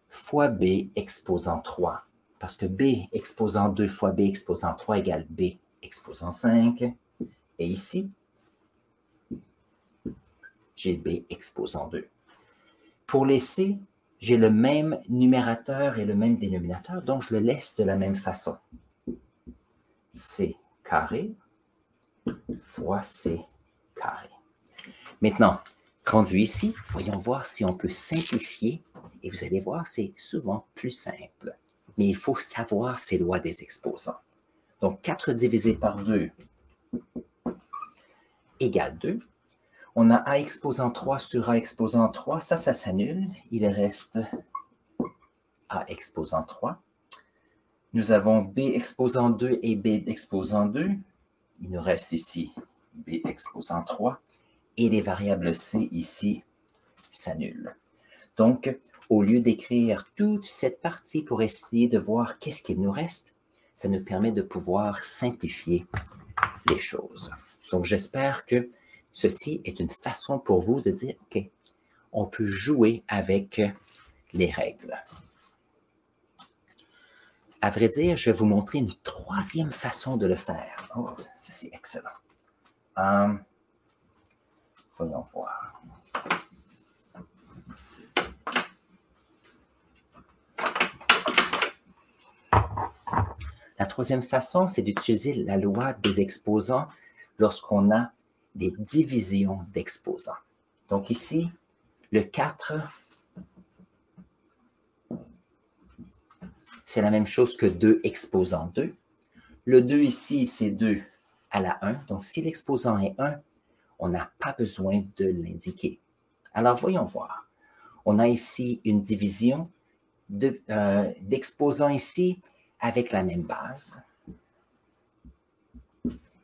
fois b exposant 3. Parce que b exposant 2 fois b exposant 3 égale b exposant 5. Et ici, j'ai b exposant 2. Pour les c, j'ai le même numérateur et le même dénominateur, donc je le laisse de la même façon. C carré fois C carré. Maintenant, rendu ici, voyons voir si on peut simplifier. Et vous allez voir, c'est souvent plus simple. Mais il faut savoir ces lois des exposants. Donc, 4 divisé par 2 égale 2. On a a exposant 3 sur a exposant 3. Ça s'annule. Il reste a exposant 3. Nous avons b exposant 2 et b exposant 2. Il nous reste ici b exposant 3. Et les variables c ici s'annulent. Donc, au lieu d'écrire toute cette partie pour essayer de voir qu'est-ce qu'il nous reste, ça nous permet de pouvoir simplifier les choses. Donc, j'espère que ceci est une façon pour vous de dire, OK, on peut jouer avec les règles. À vrai dire, je vais vous montrer une troisième façon de le faire. Oh, ça c'est excellent. Voyons voir. La troisième façon, c'est d'utiliser la loi des exposants lorsqu'on a des divisions d'exposants. Donc ici, le 4, c'est la même chose que 2 exposant 2. Le 2 ici, c'est 2 à la 1. Donc si l'exposant est 1, on n'a pas besoin de l'indiquer. Alors voyons voir. On a ici une division d'exposants ici avec la même base.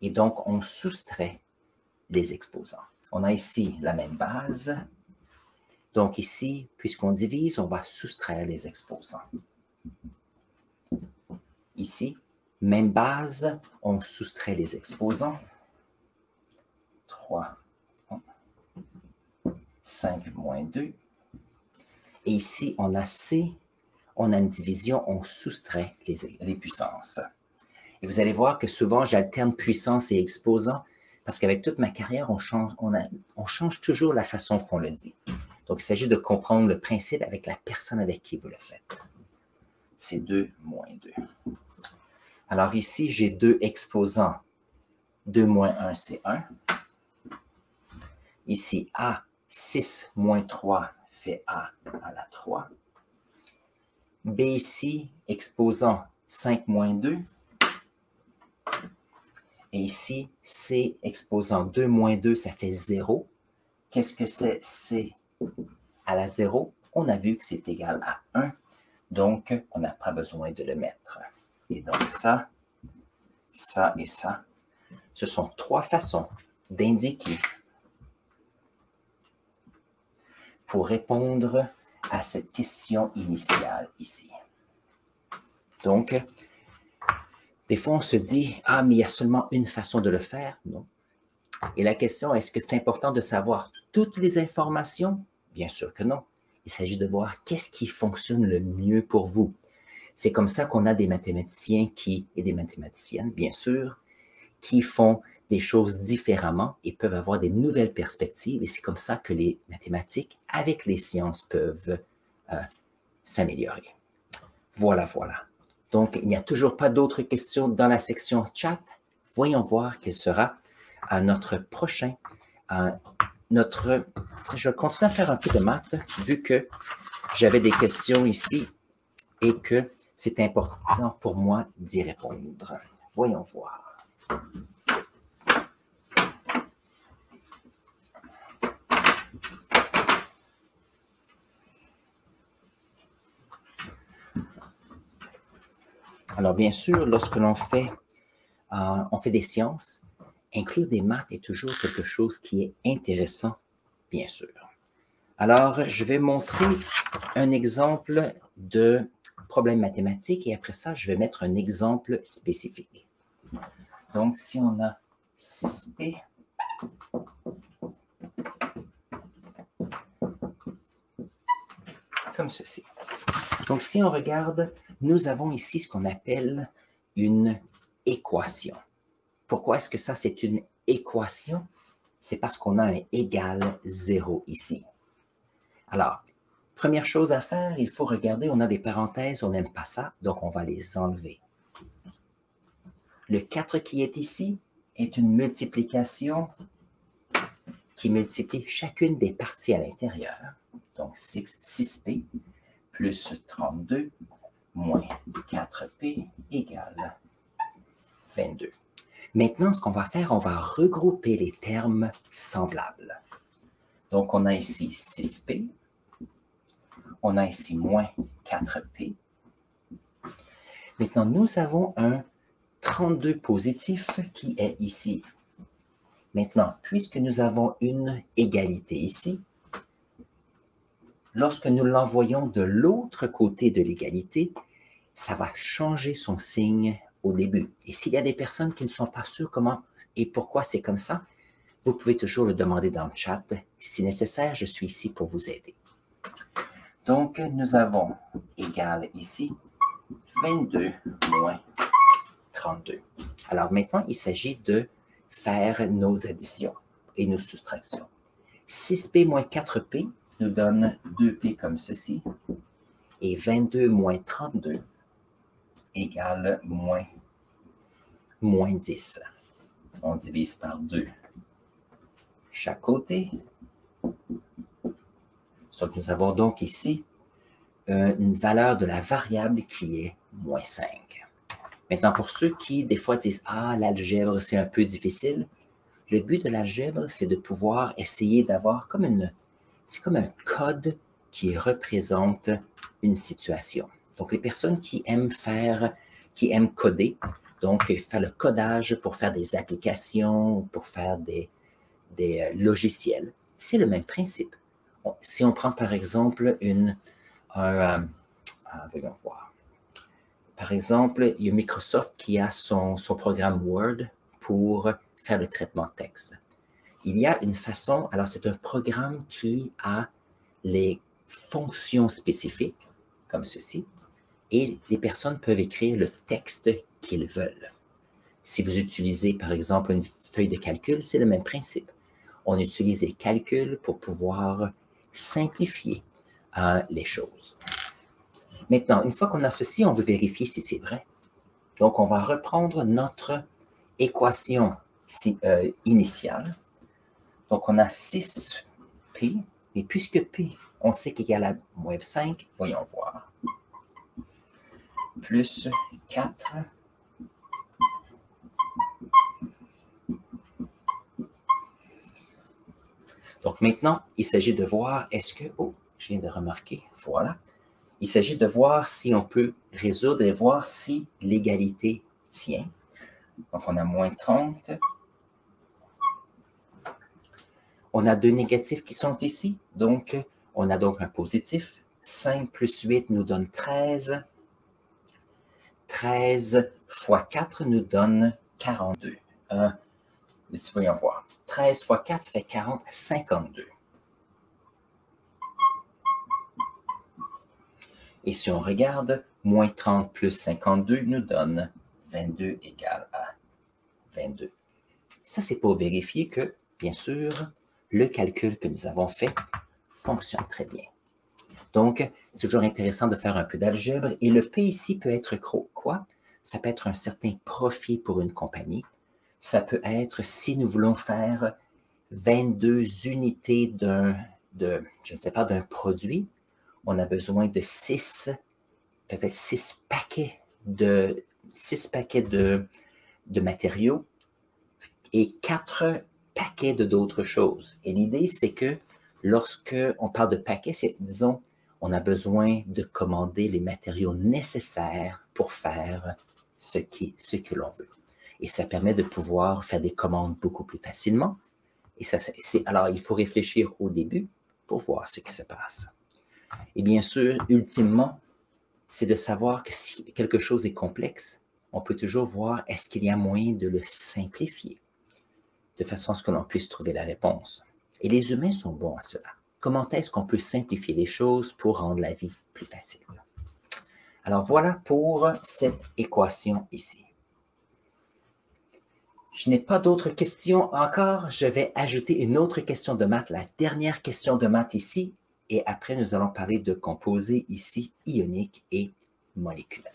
Et donc, on soustrait les exposants. On a ici la même base. Donc ici, puisqu'on divise, on va soustraire les exposants. Ici, même base, on soustrait les exposants. 3, 5 moins 2. Et ici, on a C, on a une division, on soustrait les puissances. Et vous allez voir que souvent, j'alterne puissance et exposant, parce qu'avec toute ma carrière, on change toujours la façon qu'on le dit. Donc, il s'agit de comprendre le principe avec la personne avec qui vous le faites. C'est 2 moins 2. Alors ici, j'ai 2 exposants. 2 moins 1, c'est 1. Ici, A, 6 moins 3 fait A à la 3. B ici, exposant 5 moins 2. Et ici, C, exposant 2 moins 2, ça fait 0. Qu'est-ce que c'est C à la 0? On a vu que c'est égal à 1. Donc, on n'a pas besoin de le mettre. Et donc ça, ça et ça, ce sont 3 façons d'indiquer pour répondre à cette question initiale ici. Donc, des fois, on se dit, ah, mais il y a seulement une façon de le faire. Non. Et la question, est-ce que c'est important de savoir toutes les informations? Bien sûr que non. Il s'agit de voir qu'est-ce qui fonctionne le mieux pour vous. C'est comme ça qu'on a des mathématiciens et des mathématiciennes, bien sûr, qui font des choses différemment et peuvent avoir des nouvelles perspectives. Et c'est comme ça que les mathématiques, avec les sciences, peuvent s'améliorer. Voilà, voilà. Donc, il n'y a toujours pas d'autres questions dans la section chat. Voyons voir quel sera notre prochain. Je vais continuer à faire un peu de maths, vu que j'avais des questions ici et que c'est important pour moi d'y répondre. Voyons voir. Alors, bien sûr, lorsque on fait des sciences, inclure des maths est toujours quelque chose qui est intéressant, bien sûr. Alors, je vais montrer un exemple de problème mathématique et après ça, je vais mettre un exemple spécifique. Donc, si on a 6p comme ceci. Donc, si on regarde, nous avons ici ce qu'on appelle une équation. Pourquoi est-ce que ça, c'est une équation? C'est parce qu'on a un égal 0 ici. Alors, première chose à faire, il faut regarder, on a des parenthèses, on n'aime pas ça, donc on va les enlever. Le 4 qui est ici est une multiplication qui multiplie chacune des parties à l'intérieur. Donc, 6p plus 32 moins 4p égale 22. Maintenant, ce qu'on va faire, on va regrouper les termes semblables. Donc, on a ici 6p, on a ici moins 4p. Maintenant, nous avons un 32 positif qui est ici. Maintenant, puisque nous avons une égalité ici, lorsque nous l'envoyons de l'autre côté de l'égalité, ça va changer son signe au début. Et s'il y a des personnes qui ne sont pas sûres comment et pourquoi c'est comme ça, vous pouvez toujours le demander dans le chat. Si nécessaire, je suis ici pour vous aider. Donc, nous avons égal ici 22 moins 32. Alors maintenant, il s'agit de faire nos additions et nos soustractions. 6p moins 4p nous donne 2p comme ceci. Et 22 moins 32 égale moins 10. On divise par 2 chaque côté. Donc, nous avons donc ici une valeur de la variable qui est moins 5. Maintenant, pour ceux qui, des fois, disent « Ah, l'algèbre, c'est un peu difficile », le but de l'algèbre, c'est de pouvoir essayer d'avoir c'est comme un code qui représente une situation. Donc, les personnes qui aiment coder, donc faire le codage pour faire des applications, pour faire des logiciels, c'est le même principe. Si on prend par exemple voyons voir. Par exemple, il y a Microsoft qui a son programme Word pour faire le traitement de texte. Il y a une façon, alors c'est un programme qui a les fonctions spécifiques, comme ceci, et les personnes peuvent écrire le texte qu'ils veulent. Si vous utilisez, par exemple, une feuille de calcul, c'est le même principe. On utilise les calculs pour pouvoir simplifier les choses. Maintenant, une fois qu'on a ceci, on veut vérifier si c'est vrai. Donc, on va reprendre notre équation initiale. Donc, on a 6p, mais puisque p, on sait qu'il égale à moins 5, voyons voir. Plus 4. Donc, maintenant, il s'agit de voir, est-ce que... Oh, je viens de remarquer, voilà. Il s'agit de voir si on peut résoudre et voir si l'égalité tient. Donc, on a moins 30. On a deux négatifs qui sont ici. Donc, on a donc un positif. 5 plus 8 nous donne 13. 13 fois 4 nous donne 42. Voyons voir. 13 fois 4, ça fait 40, 52. Et si on regarde, moins 30 plus 52 nous donne 22 égale à 22. Ça, c'est pour vérifier que, bien sûr, le calcul que nous avons fait fonctionne très bien. Donc, c'est toujours intéressant de faire un peu d'algèbre. Et le P ici peut être quoi? Ça peut être un certain profit pour une compagnie. Ça peut être, si nous voulons faire 22 unités je ne sais pas, d'un produit, on a besoin de 6 peut-être 6 paquets de matériaux et 4 paquets d'autres choses. Et l'idée, c'est que lorsque on parle de paquets, c'est, disons, on a besoin de commander les matériaux nécessaires pour faire ce que l'on veut. Et ça permet de pouvoir faire des commandes beaucoup plus facilement. Et ça, alors, il faut réfléchir au début pour voir ce qui se passe. Et bien sûr, ultimement, c'est de savoir que si quelque chose est complexe, on peut toujours voir est-ce qu'il y a moyen de le simplifier de façon à ce que l'on puisse trouver la réponse. Et les humains sont bons à cela. Comment est-ce qu'on peut simplifier les choses pour rendre la vie plus facile? Alors voilà pour cette équation ici. Je n'ai pas d'autres questions encore. Je vais ajouter une autre question de maths, la dernière question de maths ici. Et après, nous allons parler de composés ici, ioniques et moléculaires.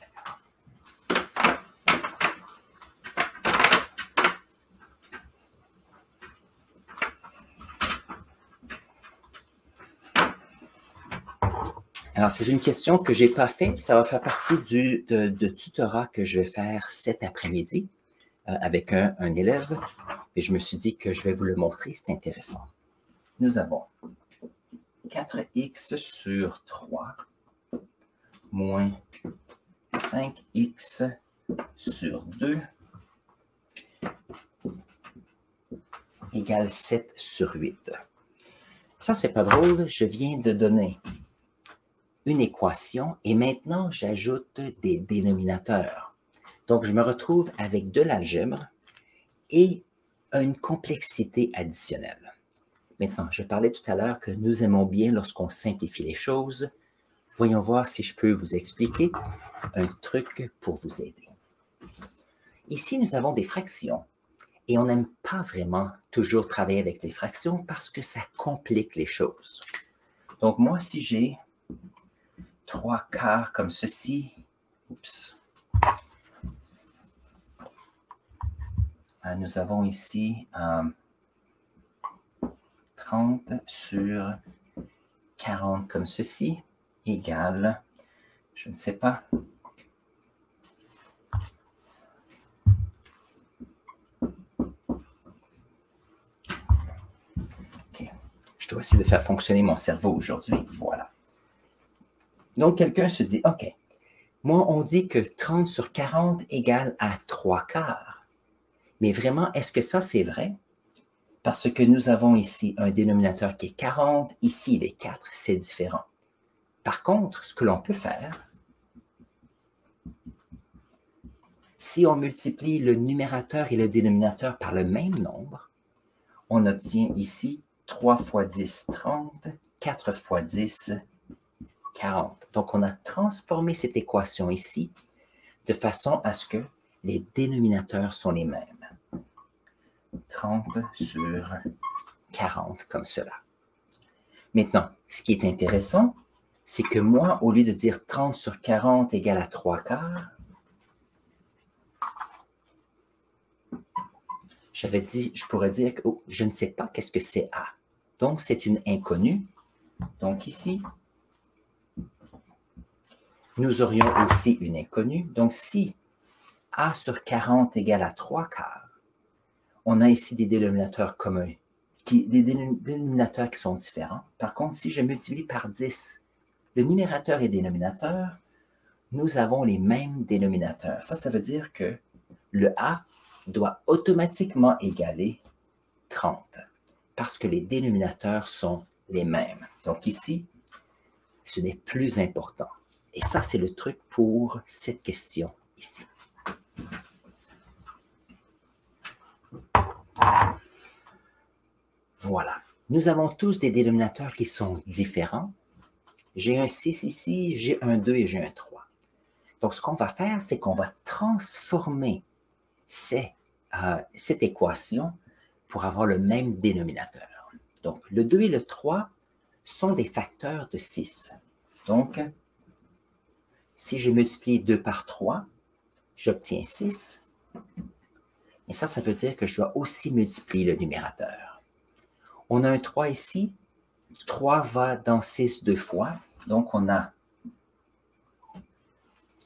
Alors, c'est une question que je n'ai pas faite. Ça va faire partie du tutorat que je vais faire cet après-midi avec un élève. Et je me suis dit que je vais vous le montrer. C'est intéressant. Nous avons 4x sur 3 moins 5x sur 2 égale 7 sur 8. Ça, c'est pas drôle. Je viens de donner une équation et maintenant, j'ajoute des dénominateurs. Donc, je me retrouve avec de l'algèbre et une complexité additionnelle. Maintenant, je parlais tout à l'heure que nous aimons bien lorsqu'on simplifie les choses. Voyons voir si je peux vous expliquer un truc pour vous aider. Ici, nous avons des fractions et on n'aime pas vraiment toujours travailler avec les fractions parce que ça complique les choses. Donc, moi, si j'ai 3 quarts comme ceci, nous avons ici 30 sur 40 comme ceci, égale, je ne sais pas, okay. Je dois essayer de faire fonctionner mon cerveau aujourd'hui, voilà. Donc, quelqu'un se dit, OK, moi, on dit que 30 sur 40 égale à 3 quarts. Mais vraiment, est-ce que ça, c'est vrai? Parce que nous avons ici un dénominateur qui est 40, ici, il est 4, c'est différent. Par contre, ce que l'on peut faire, si on multiplie le numérateur et le dénominateur par le même nombre, on obtient ici 3 fois 10, 30, 4 fois 10, 40. Donc, on a transformé cette équation ici de façon à ce que les dénominateurs sont les mêmes. 30 sur 40, comme cela. Maintenant, ce qui est intéressant, c'est que moi, au lieu de dire 30 sur 40 égale à 3 quarts, je pourrais dire que je ne sais pas qu'est-ce que c'est A. Donc, c'est une inconnue. Donc, ici, nous aurions aussi une inconnue. Donc, si A sur 40 égale à 3 quarts, on a ici des dénominateurs communs, des dénominateurs qui sont différents. Par contre, si je multiplie par 10, le numérateur et dénominateur, nous avons les mêmes dénominateurs. Ça veut dire que le A doit automatiquement égaler 30 parce que les dénominateurs sont les mêmes. Donc ici, ce n'est plus important. Et ça, c'est le truc pour cette question ici. Voilà. Nous avons tous des dénominateurs qui sont différents. J'ai un 6 ici, j'ai un 2 et j'ai un 3. Donc, ce qu'on va faire, c'est qu'on va transformer cette équation pour avoir le même dénominateur. Donc, le 2 et le 3 sont des facteurs de 6. Donc, si je multiplie 2 par 3, j'obtiens 6. Et ça veut dire que je dois aussi multiplier le numérateur. On a un 3 ici. 3 va dans 6 deux fois. Donc, on a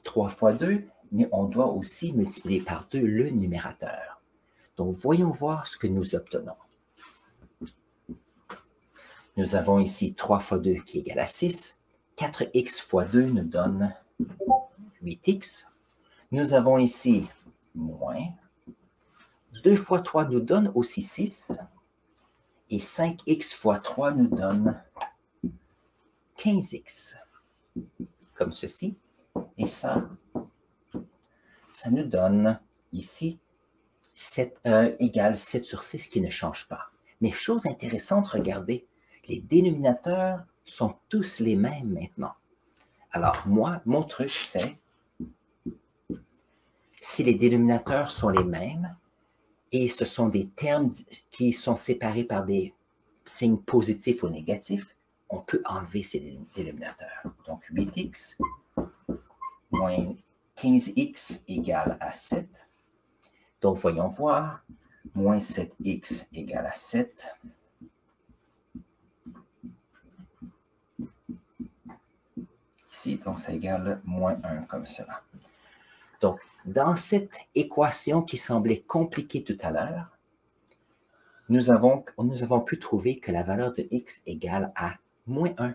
3 fois 2, mais on doit aussi multiplier par 2 le numérateur. Donc, voyons voir ce que nous obtenons. Nous avons ici 3 fois 2 qui est égal à 6. 4x fois 2 nous donne 8x. Nous avons ici moins. 2 fois 3 nous donne aussi 6. Et 5x fois 3 nous donne 15x. Comme ceci. Et ça nous donne ici 7, égale 7 sur 6 qui ne change pas. Mais chose intéressante, regardez, les dénominateurs sont tous les mêmes maintenant. Alors moi, mon truc, c'est si les dénominateurs sont les mêmes et ce sont des termes qui sont séparés par des signes positifs ou négatifs, on peut enlever ces dénominateurs. Donc 8x moins 15x égale à 7. Donc, voyons voir. Moins 7x égale à 7. Ici, donc ça égale moins 1 comme cela. Donc, dans cette équation qui semblait compliquée tout à l'heure, nous avons pu trouver que la valeur de x égale à moins 1.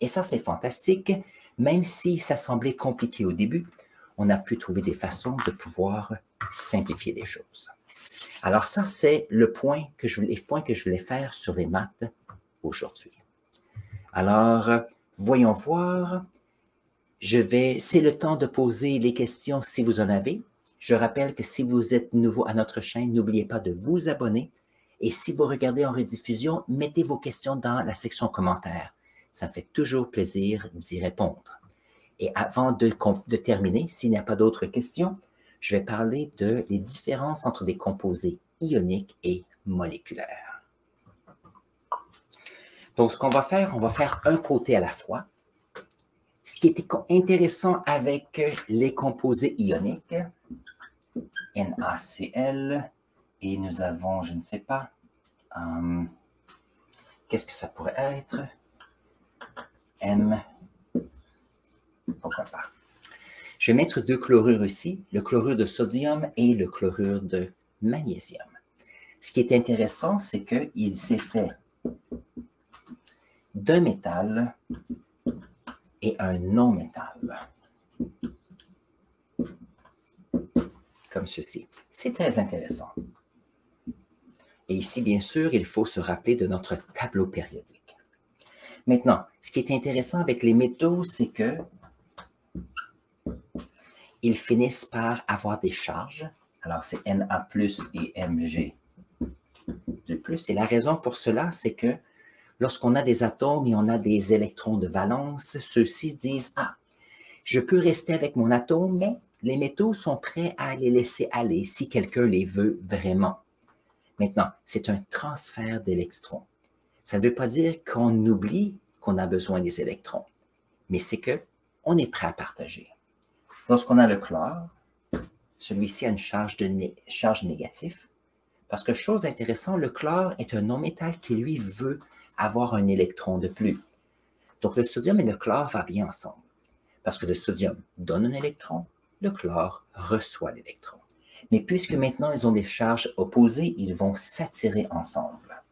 Et ça, c'est fantastique. Même si ça semblait compliqué au début, on a pu trouver des façons de pouvoir simplifier les choses. Alors ça, c'est les points que je voulais faire sur les maths aujourd'hui. Alors, voyons voir. C'est le temps de poser les questions si vous en avez. Je rappelle que si vous êtes nouveau à notre chaîne, n'oubliez pas de vous abonner. Et si vous regardez en rediffusion, mettez vos questions dans la section commentaires. Ça me fait toujours plaisir d'y répondre. Et avant de terminer, s'il n'y a pas d'autres questions, je vais parler de les différences entre des composés ioniques et moléculaires. Donc, ce qu'on va faire, on va faire un côté à la fois. Ce qui était intéressant avec les composés ioniques, NaCl, et nous avons, je ne sais pas, qu'est-ce que ça pourrait être? M, pourquoi pas. Je vais mettre 2 chlorures ici, le chlorure de sodium et le chlorure de magnésium. Ce qui est intéressant, c'est qu'il s'est fait d'un métal et un non-métal. Comme ceci. C'est très intéressant. Et ici, bien sûr, il faut se rappeler de notre tableau périodique. Maintenant, ce qui est intéressant avec les métaux, c'est que ils finissent par avoir des charges. Alors, c'est Na+, et Mg de plus. Et la raison pour cela, c'est que lorsqu'on a des atomes et on a des électrons de valence, ceux-ci disent « Ah, je peux rester avec mon atome, mais les métaux sont prêts à les laisser aller si quelqu'un les veut vraiment. » Maintenant, c'est un transfert d'électrons. Ça ne veut pas dire qu'on oublie qu'on a besoin des électrons, mais c'est qu'on est prêt à partager. Lorsqu'on a le chlore, celui-ci a une charge négative, parce que, chose intéressante, le chlore est un non-métal qui, lui, veut avoir un électron de plus. Donc, le sodium et le chlore vont bien ensemble, parce que le sodium donne un électron, le chlore reçoit l'électron. Mais puisque maintenant ils ont des charges opposées, ils vont s'attirer ensemble.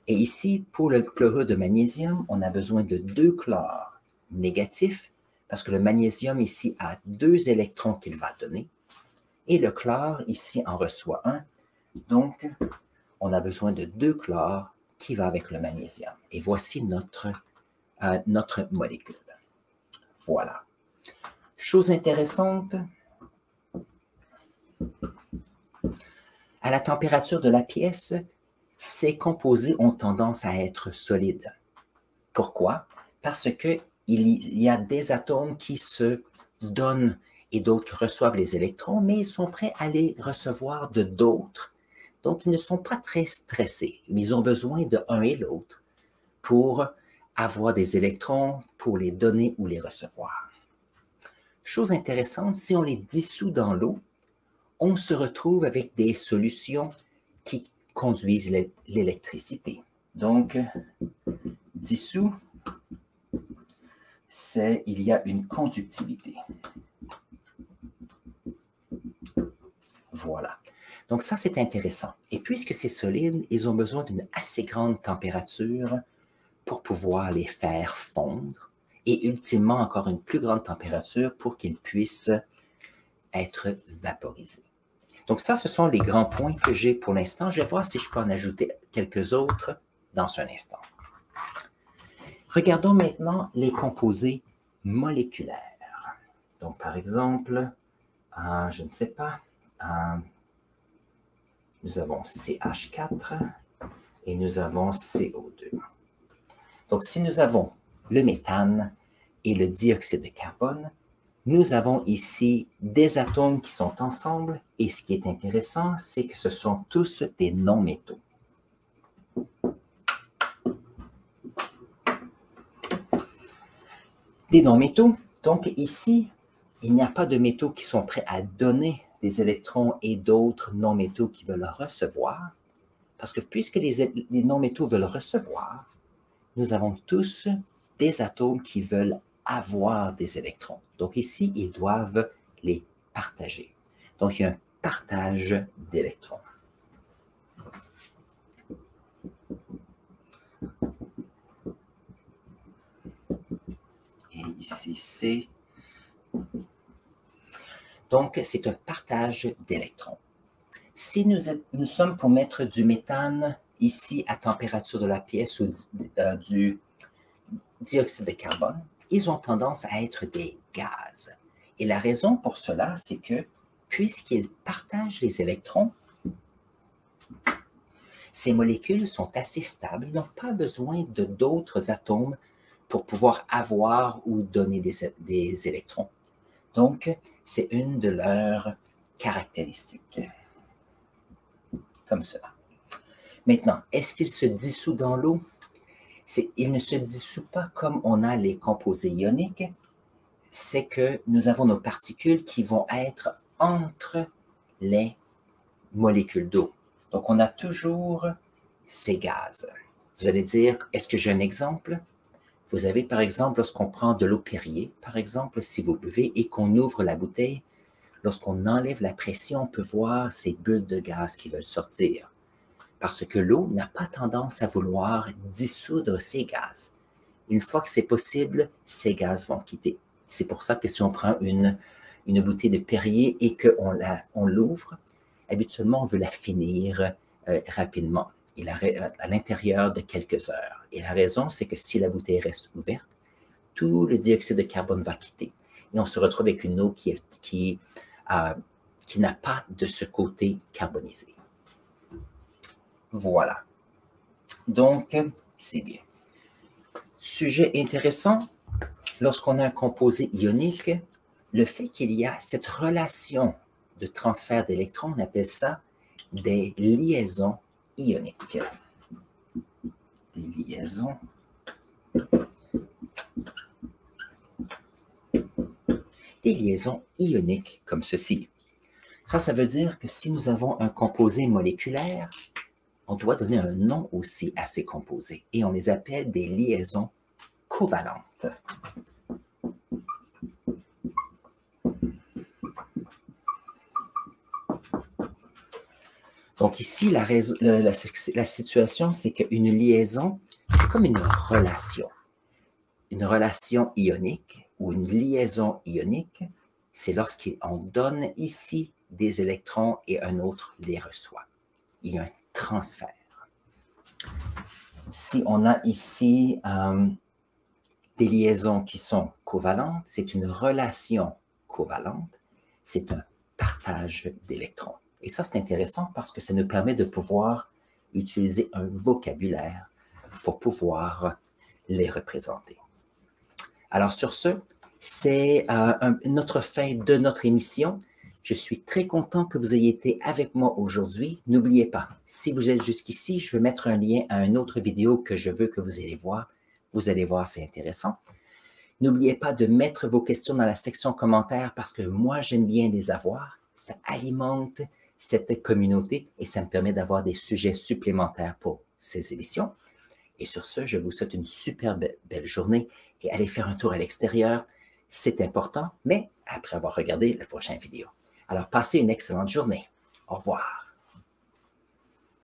Et ici, pour le chlorure de magnésium, on a besoin de 2 chlores négatifs, parce que le magnésium ici a 2 électrons qu'il va donner, et le chlore ici en reçoit 1. Donc, on a besoin de 2 chlores qui va avec le magnésium. Et voici notre molécule. Voilà. Chose intéressante, à la température de la pièce, ces composés ont tendance à être solides. Pourquoi? Parce qu'il y a des atomes qui se donnent et d'autres reçoivent les électrons, mais ils sont prêts à les recevoir de d'autres. Donc, ils ne sont pas très stressés, mais ils ont besoin de l'un et l'autre pour avoir des électrons, pour les donner ou les recevoir. Chose intéressante, si on les dissout dans l'eau, on se retrouve avec des solutions qui conduisent l'électricité. Donc, dissous. il y a une conductivité. Voilà. Donc ça, c'est intéressant. Et puisque c'est solide, ils ont besoin d'une assez grande température pour pouvoir les faire fondre et ultimement encore une plus grande température pour qu'ils puissent être vaporisés. Donc ça, ce sont les grands points que j'ai pour l'instant. Je vais voir si je peux en ajouter quelques autres dans un instant. Regardons maintenant les composés moléculaires. Donc par exemple, je ne sais pas, nous avons CH4 et nous avons CO2. Donc, si nous avons le méthane et le dioxyde de carbone, nous avons ici des atomes qui sont ensemble et ce qui est intéressant, c'est que ce sont tous des non-métaux. Des non-métaux, donc ici, il n'y a pas de métaux qui sont prêts à donner des électrons et d'autres non-métaux qui veulent recevoir, parce que puisque les non-métaux veulent recevoir, nous avons tous des atomes qui veulent avoir des électrons. Donc ici, ils doivent les partager. Donc il y a un partage d'électrons. Et ici, c'est... Donc, c'est un partage d'électrons. Si nous sommes pour mettre du méthane ici à température de la pièce ou du dioxyde de carbone, ils ont tendance à être des gaz. Et la raison pour cela, c'est que puisqu'ils partagent les électrons, ces molécules sont assez stables. Ils n'ont pas besoin de d'autres atomes pour pouvoir avoir ou donner des électrons. Donc, c'est une de leurs caractéristiques. Comme cela. Maintenant, est-ce qu'il se dissout dans l'eau? Il ne se dissout pas comme on a les composés ioniques. C'est que nous avons nos particules qui vont être entre les molécules d'eau. Donc, on a toujours ces gaz. Vous allez dire, est-ce que j'ai un exemple? Vous avez, par exemple, lorsqu'on prend de l'eau Perrier, par exemple, si vous buvez et qu'on ouvre la bouteille, lorsqu'on enlève la pression, on peut voir ces bulles de gaz qui veulent sortir. Parce que l'eau n'a pas tendance à vouloir dissoudre ces gaz. Une fois que c'est possible, ces gaz vont quitter. C'est pour ça que si on prend une bouteille de Perrier et qu'on l'ouvre, habituellement, on veut la finir rapidement, et à l'intérieur de quelques heures. Et la raison, c'est que si la bouteille reste ouverte, tout le dioxyde de carbone va quitter. Et on se retrouve avec une eau qui n'a pas de ce côté carbonisé. Voilà. Donc, c'est bien. Sujet intéressant, lorsqu'on a un composé ionique, le fait qu'il y a cette relation de transfert d'électrons, on appelle ça des liaisons ioniques. Des liaisons ioniques comme ceci. Ça veut dire que si nous avons un composé moléculaire, on doit donner un nom aussi à ces composés et on les appelle des liaisons covalentes. Donc ici, la situation, c'est qu'une liaison, c'est comme une relation. Une relation ionique ou une liaison ionique, c'est lorsqu'on donne ici des électrons et un autre les reçoit. Il y a un transfert. Si on a ici des liaisons qui sont covalentes, c'est une relation covalente, c'est un partage d'électrons. Et ça, c'est intéressant parce que ça nous permet de pouvoir utiliser un vocabulaire pour pouvoir les représenter. Alors sur ce, c'est notre fin de notre émission. Je suis très content que vous ayez été avec moi aujourd'hui. N'oubliez pas, si vous êtes jusqu'ici, je vais mettre un lien à une autre vidéo que je veux que vous ayez voir. Vous allez voir, c'est intéressant. N'oubliez pas de mettre vos questions dans la section commentaires parce que moi, j'aime bien les avoir. Ça alimente cette communauté et ça me permet d'avoir des sujets supplémentaires pour ces émissions. Et sur ce, je vous souhaite une super belle journée et allez faire un tour à l'extérieur. C'est important, mais après avoir regardé la prochaine vidéo. Alors, passez une excellente journée. Au revoir.